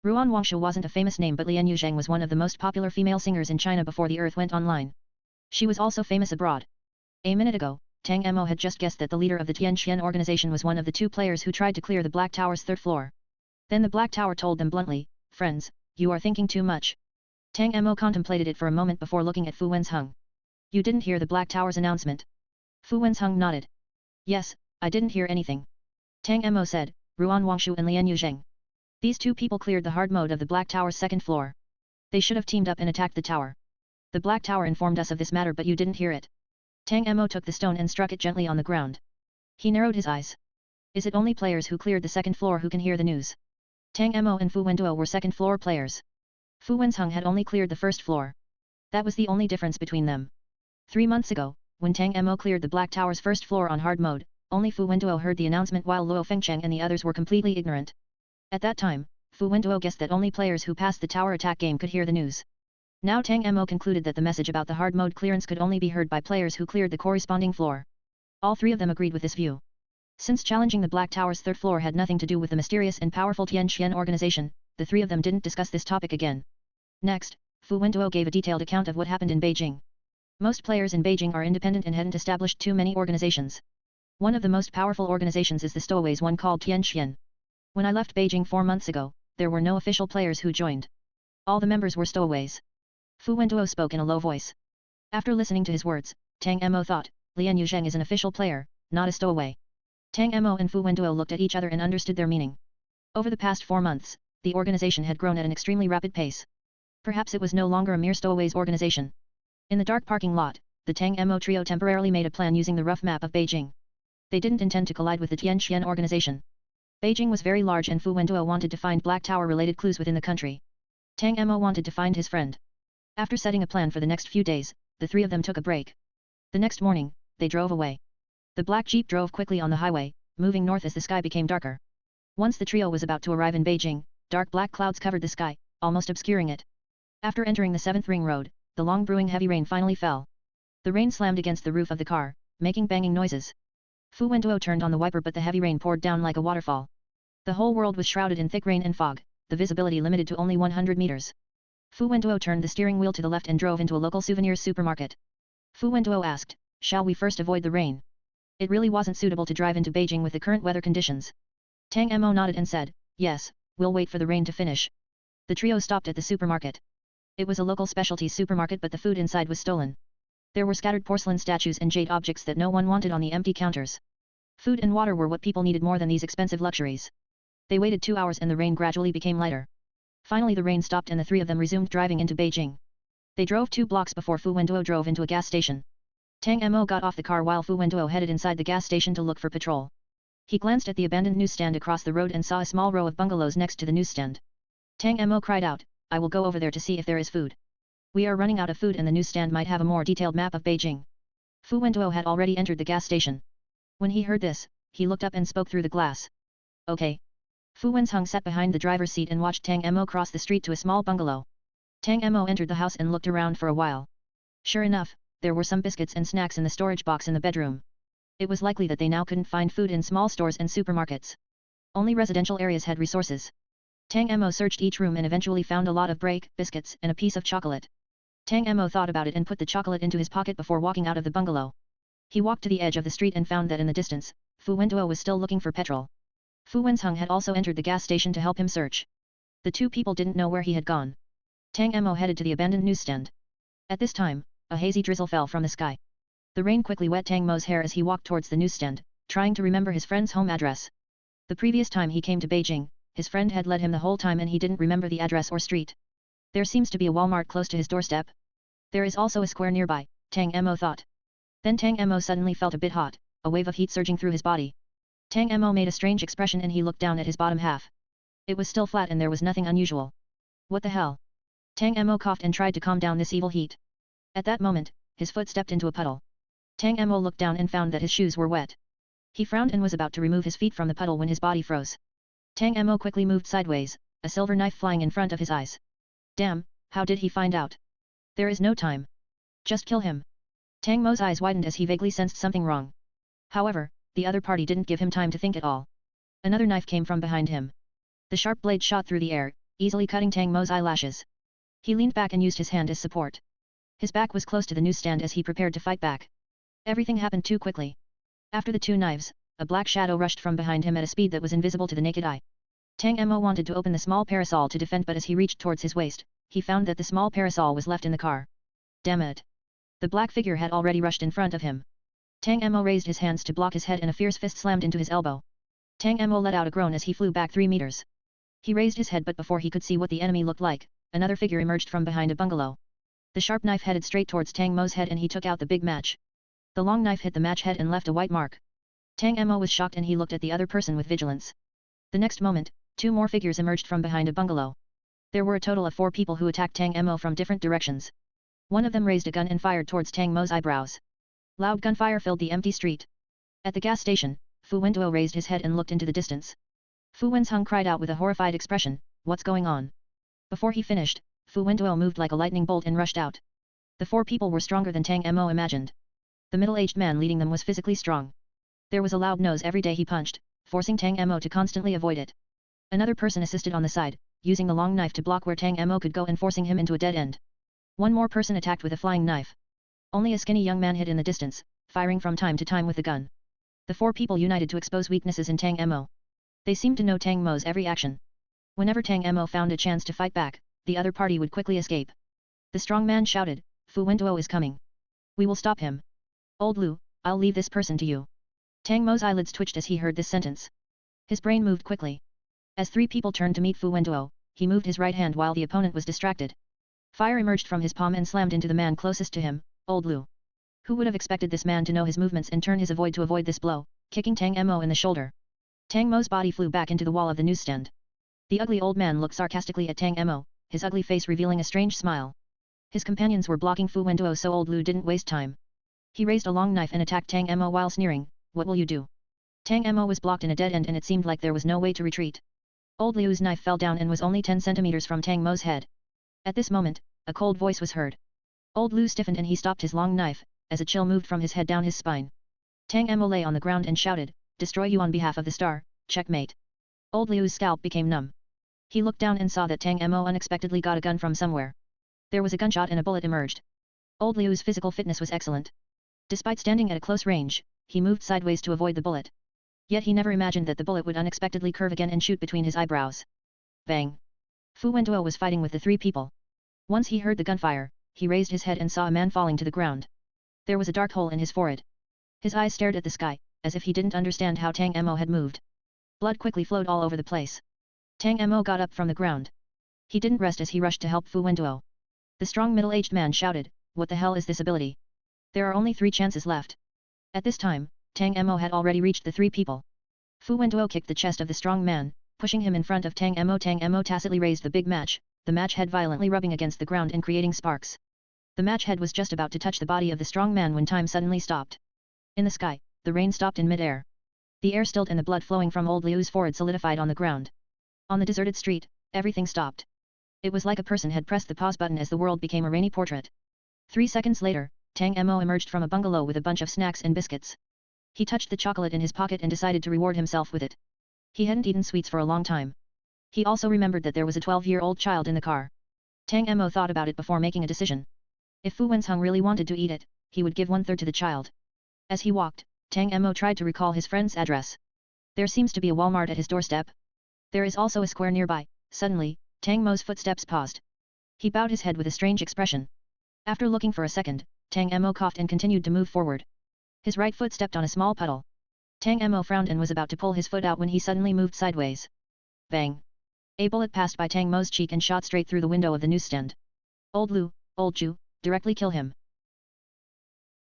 Ruan Wangshu wasn't a famous name, but Lian Yuzheng was one of the most popular female singers in China before the earth went online. She was also famous abroad. A minute ago, Tang Mo had just guessed that the leader of the Tianqian organization was one of the two players who tried to clear the Black Tower's third floor. Then the Black Tower told them bluntly, "Friends, you are thinking too much." Tang Mo contemplated it for a moment before looking at Fu Wenzheng. "You didn't hear the Black Tower's announcement?" Fu Wenzheng nodded. "Yes, I didn't hear anything." Tang Mo said, "Ruan Wangshu and Lian Yuzheng. These two people cleared the hard mode of the Black Tower's second floor. They should have teamed up and attacked the tower. The Black Tower informed us of this matter, but you didn't hear it." Tang Mo took the stone and struck it gently on the ground. He narrowed his eyes. "Is it only players who cleared the second floor who can hear the news?" Tang Mo and Fu Wenduo were second floor players. Fu Wenzheng had only cleared the first floor. That was the only difference between them. 3 months ago, when Tang Mo cleared the Black Tower's first floor on hard mode, only Fu Wenduo heard the announcement while Luo Fengcheng and the others were completely ignorant. At that time, Fu Wenduo guessed that only players who passed the tower attack game could hear the news. Now Tang Mo concluded that the message about the hard mode clearance could only be heard by players who cleared the corresponding floor. All three of them agreed with this view. Since challenging the Black Tower's third floor had nothing to do with the mysterious and powerful Tianqian organization, the three of them didn't discuss this topic again. Next, Fu Wenduo gave a detailed account of what happened in Beijing. Most players in Beijing are independent and hadn't established too many organizations. One of the most powerful organizations is the Stowaways, one called Tianqian. When I left Beijing 4 months ago, there were no official players who joined. All the members were stowaways. Fu Wenduo spoke in a low voice. After listening to his words, Tang Mo thought, Lian Yuzheng is an official player, not a stowaway. Tang Mo and Fu Wenduo looked at each other and understood their meaning. Over the past 4 months, the organization had grown at an extremely rapid pace. Perhaps it was no longer a mere stowaways organization. In the dark parking lot, the Tang Mo trio temporarily made a plan using the rough map of Beijing. They didn't intend to collide with the Tianqian organization. Beijing was very large and Fu Wenduo wanted to find Black Tower-related clues within the country. Tang Mo wanted to find his friend. After setting a plan for the next few days, the three of them took a break. The next morning, they drove away. The black jeep drove quickly on the highway, moving north as the sky became darker. Once the trio was about to arrive in Beijing, dark black clouds covered the sky, almost obscuring it. After entering the 7th Ring Road, the long brewing heavy rain finally fell. The rain slammed against the roof of the car, making banging noises. Fu Wenduo turned on the wiper, but the heavy rain poured down like a waterfall. The whole world was shrouded in thick rain and fog, the visibility limited to only 100 meters. Fu Wenduo turned the steering wheel to the left and drove into a local souvenirs supermarket. Fu Wenduo asked, "Shall we first avoid the rain?" It really wasn't suitable to drive into Beijing with the current weather conditions. Tang Mo nodded and said, "Yes, we'll wait for the rain to finish." The trio stopped at the supermarket. It was a local specialty supermarket, but the food inside was stolen. There were scattered porcelain statues and jade objects that no one wanted on the empty counters. Food and water were what people needed more than these expensive luxuries. They waited 2 hours and the rain gradually became lighter. Finally the rain stopped and the three of them resumed driving into Beijing. They drove 2 blocks before Fu Wenduo drove into a gas station. Tang Mo got off the car while Fu Wenduo headed inside the gas station to look for petrol. He glanced at the abandoned newsstand across the road and saw a small row of bungalows next to the newsstand. Tang Mo cried out, "I will go over there to see if there is food. We are running out of food and the newsstand might have a more detailed map of Beijing." Fu Wenduo had already entered the gas station. When he heard this, he looked up and spoke through the glass. "Okay." Fu Wenzheng sat behind the driver's seat and watched Tang Mo cross the street to a small bungalow. Tang Mo entered the house and looked around for a while. Sure enough, there were some biscuits and snacks in the storage box in the bedroom. It was likely that they now couldn't find food in small stores and supermarkets. Only residential areas had resources. Tang Mo searched each room and eventually found a lot of break, biscuits and a piece of chocolate. Tang Mo thought about it and put the chocolate into his pocket before walking out of the bungalow. He walked to the edge of the street and found that in the distance, Fu Wenduo was still looking for petrol. Fu Wenzheng had also entered the gas station to help him search. The two people didn't know where he had gone. Tang Mo headed to the abandoned newsstand. At this time, a hazy drizzle fell from the sky. The rain quickly wet Tang Mo's hair as he walked towards the newsstand, trying to remember his friend's home address. The previous time he came to Beijing, his friend had led him the whole time and he didn't remember the address or street. There seems to be a Walmart close to his doorstep. There is also a square nearby, Tang Mo thought. Then Tang Mo suddenly felt a bit hot, a wave of heat surging through his body. Tang Mo made a strange expression and he looked down at his bottom half. It was still flat and there was nothing unusual. What the hell? Tang Mo coughed and tried to calm down this evil heat. At that moment, his foot stepped into a puddle. Tang Mo looked down and found that his shoes were wet. He frowned and was about to remove his feet from the puddle when his body froze. Tang Mo quickly moved sideways, a silver knife flying in front of his eyes. Damn, how did he find out? There is no time. Just kill him. Tang Mo's eyes widened as he vaguely sensed something wrong. However, the other party didn't give him time to think at all. Another knife came from behind him. The sharp blade shot through the air, easily cutting Tang Mo's eyelashes. He leaned back and used his hand as support. His back was close to the newsstand as he prepared to fight back. Everything happened too quickly. After the two knives, a black shadow rushed from behind him at a speed that was invisible to the naked eye. Tang Mo wanted to open the small parasol to defend, but as he reached towards his waist, he found that the small parasol was left in the car. Damn it! The black figure had already rushed in front of him. Tang Mo raised his hands to block his head and a fierce fist slammed into his elbow. Tang Mo let out a groan as he flew back 3 meters. He raised his head, but before he could see what the enemy looked like, another figure emerged from behind a bungalow. The sharp knife headed straight towards Tang Mo's head and he took out the big match. The long knife hit the match head and left a white mark. Tang Mo was shocked and he looked at the other person with vigilance. The next moment, 2 more figures emerged from behind a bungalow. There were a total of 4 people who attacked Tang Mo from different directions. One of them raised a gun and fired towards Tang Mo's eyebrows. Loud gunfire filled the empty street. At the gas station, Fu Wenduo raised his head and looked into the distance. Fu Wenzheng cried out with a horrified expression, "What's going on?" Before he finished, Fu Wenduo moved like a lightning bolt and rushed out. The 4 people were stronger than Tang Mo imagined. The middle-aged man leading them was physically strong. There was a loud noise every day he punched, forcing Tang Mo to constantly avoid it. Another person assisted on the side, using the long knife to block where Tang Mo could go and forcing him into a dead end. One more person attacked with a flying knife. Only a skinny young man hid in the distance, firing from time to time with the gun. The 4 people united to expose weaknesses in Tang Mo. They seemed to know Tang Mo's every action. Whenever Tang Mo found a chance to fight back, the other party would quickly escape. The strong man shouted, "Fu Wenduo is coming. We will stop him. Old Lu, I'll leave this person to you." Tang Mo's eyelids twitched as he heard this sentence. His brain moved quickly. As 3 people turned to meet Fu Wenduo, he moved his right hand while the opponent was distracted. Fire emerged from his palm and slammed into the man closest to him, Old Lu. Who would have expected this man to know his movements and turn his avoid to avoid this blow, kicking Tang Mo in the shoulder. Tang Mo's body flew back into the wall of the newsstand. The ugly old man looked sarcastically at Tang Mo, his ugly face revealing a strange smile. His companions were blocking Fu Wenduo so Old Lu didn't waste time. He raised a long knife and attacked Tang Mo while sneering, "What will you do?" Tang Mo was blocked in a dead end and it seemed like there was no way to retreat. Old Lu's knife fell down and was only 10 centimeters from Tang Mo's head. At this moment, a cold voice was heard. Old Lu stiffened and he stopped his long knife, as a chill moved from his head down his spine. Tang Mo lay on the ground and shouted, "Destroy you on behalf of the star, checkmate." Old Lu's scalp became numb. He looked down and saw that Tang Mo unexpectedly got a gun from somewhere. There was a gunshot and a bullet emerged. Old Lu's physical fitness was excellent. Despite standing at a close range, he moved sideways to avoid the bullet. Yet he never imagined that the bullet would unexpectedly curve again and shoot between his eyebrows. Bang! Fu Wenduo was fighting with the 3 people. Once he heard the gunfire, he raised his head and saw a man falling to the ground. There was a dark hole in his forehead. His eyes stared at the sky, as if he didn't understand how Tang Mo had moved. Blood quickly flowed all over the place. Tang Mo got up from the ground. He didn't rest as he rushed to help Fu Wenduo. The strong middle-aged man shouted, "What the hell is this ability? There are only 3 chances left." At this time, Tang Mo had already reached the 3 people. Fu Wenduo kicked the chest of the strong man, pushing him in front of Tang Mo. Tang Mo tacitly raised the big match, the match head violently rubbing against the ground and creating sparks. The match head was just about to touch the body of the strong man when time suddenly stopped. In the sky, the rain stopped in mid-air. The air stilled and the blood flowing from Old Lu's forehead solidified on the ground. On the deserted street, everything stopped. It was like a person had pressed the pause button as the world became a rainy portrait. 3 seconds later, Tang Mo emerged from a bungalow with a bunch of snacks and biscuits. He touched the chocolate in his pocket and decided to reward himself with it. He hadn't eaten sweets for a long time. He also remembered that there was a 12-year-old child in the car. Tang Mo thought about it before making a decision. If Fu Wenzheng really wanted to eat it, he would give 1/3 to the child. As he walked, Tang Mo tried to recall his friend's address. There seems to be a Walmart at his doorstep. There is also a square nearby. Suddenly, Tang Mo's footsteps paused. He bowed his head with a strange expression. After looking for a second, Tang Mo coughed and continued to move forward. His right foot stepped on a small puddle. Tang Mo frowned and was about to pull his foot out when he suddenly moved sideways. Bang! A bullet passed by Tang Mo's cheek and shot straight through the window of the newsstand. "Old Lu, old Ju, directly kill him."